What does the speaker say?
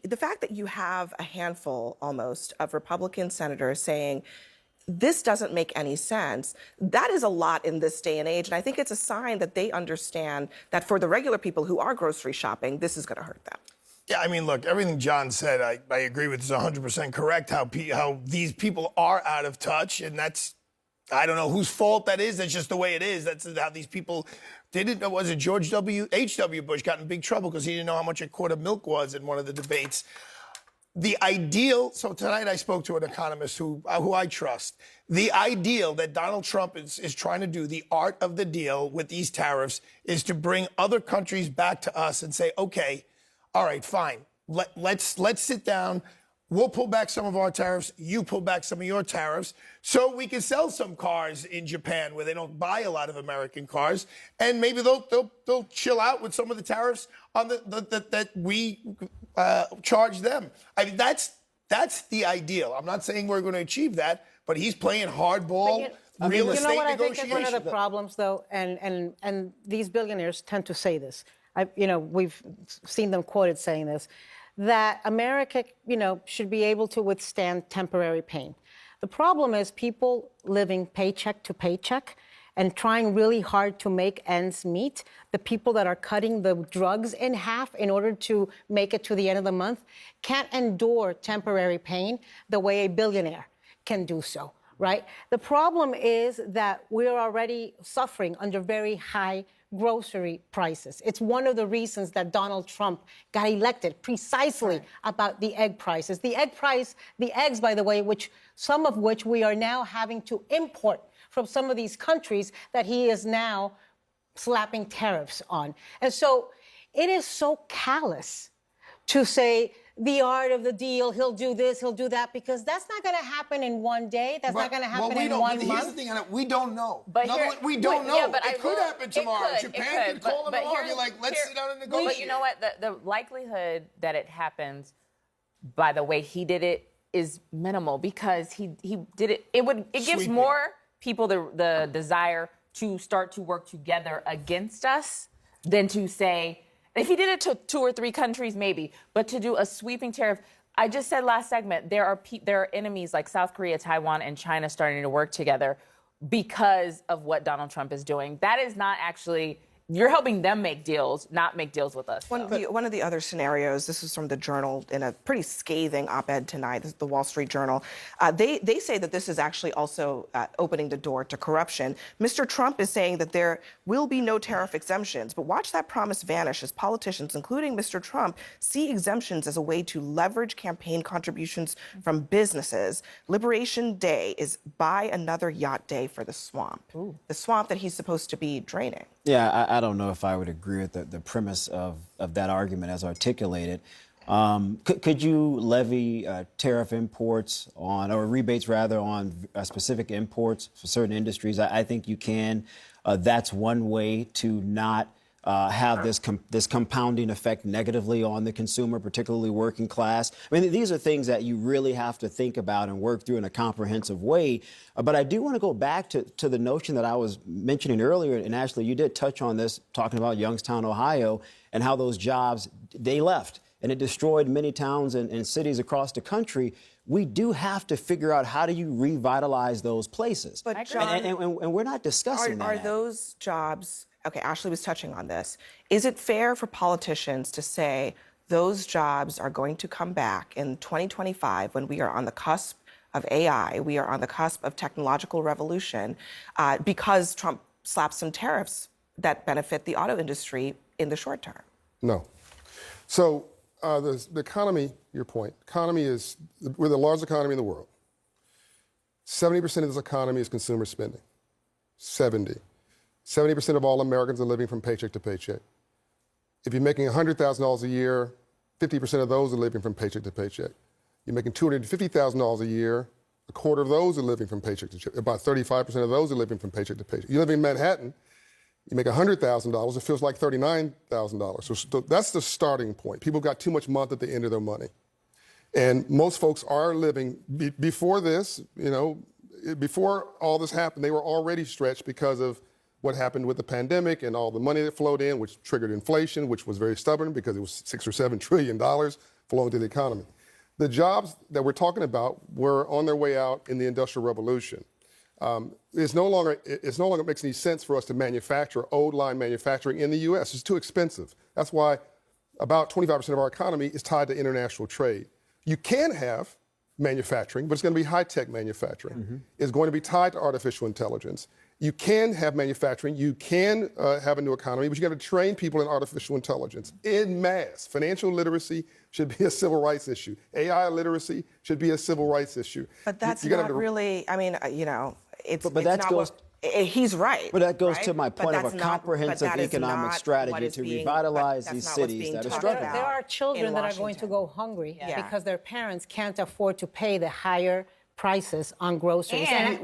the fact that you have a handful almost of Republican senators saying, this doesn't make any sense, that is a lot in this day and age. And I think it's a sign that they understand that for the regular people who are grocery shopping, this is going to hurt them. Yeah, I mean, look, everything John said, I agree with is 100% correct, how these people are out of touch. And that's, I don't know whose fault that is. That's just the way it is. That's how these people didn't know. Was it H.W. Bush got in big trouble because he didn't know how much a quart of milk was in one of the debates. The ideal, so tonight I spoke to an economist who I trust. The ideal that Donald Trump is trying to do, the art of the deal with these tariffs, is to bring other countries back to us and say, okay, all right, fine. Let's sit down. We'll pull back some of our tariffs. You pull back some of your tariffs, so we can sell some cars in Japan where they don't buy a lot of American cars, and maybe they'll chill out with some of the tariffs on that we charge them. I mean, that's the ideal. I'm not saying we're going to achieve that, but he's playing hardball. Real estate you know what I think is negotiation. one of the problems, though, and these billionaires tend to say this. We've seen them quoted saying this, that America, should be able to withstand temporary pain. The problem is people living paycheck to paycheck and trying really hard to make ends meet. The people that are cutting the drugs in half in order to make it to the end of the month can't endure temporary pain the way a billionaire can do so, right? The problem is that we're already suffering under very high grocery prices. It's one of the reasons that Donald Trump got elected, precisely about the egg prices. The eggs, by the way, some of which we are now having to import from some of these countries that he is now slapping tariffs on. And so it is so callous to say the art of the deal, he'll do this, he'll do that, because that's not going to happen in one day. That's not going to happen in 1 month. Here's the thing, we don't know. But we don't know. Yeah, but it could happen tomorrow. Japan could call them tomorrow and be like, let's sit down and negotiate. But you know what? The likelihood that it happens by the way he did it is minimal, because he did it. It gives more people the desire to start to work together against us than to say, if he did it to 2 or 3 countries, maybe, but to do a sweeping tariff. I just said last segment, there are enemies like South Korea, Taiwan, and China starting to work together because of what Donald Trump is doing. That is not actually, you're helping them make deals, not make deals with us. One of the other scenarios, this is from the Journal in a pretty scathing op-ed tonight, this is the Wall Street Journal. They say that this is actually also opening the door to corruption. Mr. Trump is saying that there will be no tariff exemptions, but watch that promise vanish as politicians, including Mr. Trump, see exemptions as a way to leverage campaign contributions from businesses. Liberation Day is buy another yacht day for the swamp. Ooh. The swamp that he's supposed to be draining. Yeah, I don't know if I would agree with the premise of that argument as articulated. Could you levy tariff imports on, or rebates rather, on specific imports for certain industries? I think you can. That's one way to not have this compounding effect negatively on the consumer, particularly working class. I mean, these are things that you really have to think about and work through in a comprehensive way. But I do want to go back to the notion that I was mentioning earlier, and Ashley, you did touch on this, talking about Youngstown, Ohio, and how those jobs, they left, and it destroyed many towns and cities across the country. We do have to figure out, how do you revitalize those places? But John, and we're not discussing that. Are those jobs, okay, Ashley was touching on this. Is it fair for politicians to say those jobs are going to come back in 2025 when we are on the cusp of AI, we are on the cusp of technological revolution, because Trump slapped some tariffs that benefit the auto industry in the short term? No. So the economy, your point, we're the largest economy in the world. 70% of this economy is consumer spending. 70% of all Americans are living from paycheck to paycheck. If you're making $100,000 a year, 50% of those are living from paycheck to paycheck. You're making $250,000 a year, a quarter of those are living from paycheck to paycheck. About 35% of those are living from paycheck to paycheck. You live in Manhattan, you make $100,000, it feels like $39,000. So that's the starting point. People got too much month at the end of their money. And most folks are living, before this, before all this happened, they were already stretched because of what happened with the pandemic and all the money that flowed in, which triggered inflation, which was very stubborn because it was $6 or $7 trillion flowing to the economy. The jobs that we're talking about were on their way out in the Industrial Revolution. It no longer makes any sense for us to manufacture old line manufacturing in the U.S. It's too expensive. That's why about 25% of our economy is tied to international trade. You can have manufacturing, but it's going to be high-tech manufacturing. Mm-hmm. It's going to be tied to artificial intelligence. You can have manufacturing, you can have a new economy, but you got to train people in artificial intelligence en masse. Financial literacy should be a civil rights issue. AI literacy should be a civil rights issue. But that's You gotta not really, I mean, it's, But it's that not goes- what, he's right. But that goes right? to my But point of that's a not- comprehensive but that is economic not strategy what is to being- revitalize but these that's not what's cities being that are talked struggling. about There are children in that are going to Washington. go hungry Yeah. because their parents can't afford to pay the higher prices on groceries. And